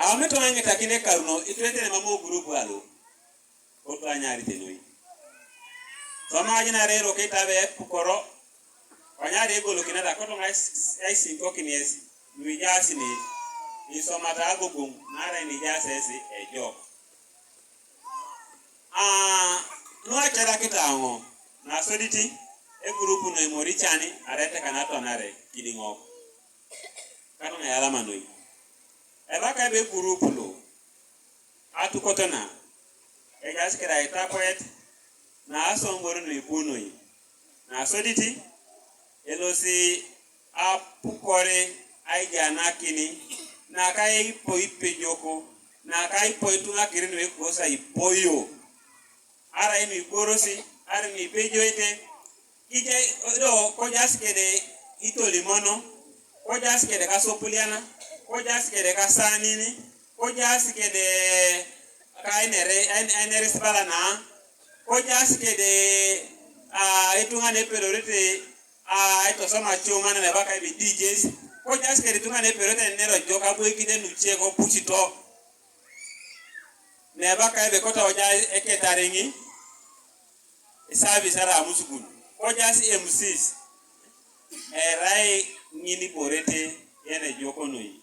Ameto ange takine karuno itwete mamo group alo. Oto anyari tenoi. Sama jina rero kitabe pukoro. Wanyari egolo kinada koto ngai sinko kiniesi. Nuijasi ni isomata agogong nara ni jasi esi ejo. Nua chera kitango na soditi e grupu no imori chani arete kanato nare kidingo. Kano ngayala manoi. Ebaka be grupu lo atu kotona e gas kira itapoet na asongoro no ipunoi na soditi elosi apukore aijana kini na kai poi pejoko na kai poi tunga kirino ekosa ipoyo ara imi korosi ara mi pejoite ije do ko jaskede itolimono ko jaskede kasopuliana ko jaskede kasanini ko jaskede kainere sbalana ko jaskede itunga ne pelorete ito sama choma na baka bi DJs ko jaskede tunga ne pelorete nero joka boikide nuche ko puchito ne baka be kota oja eketaringi service ara musukun ko jasi MCs rai ngini borete yene joko noi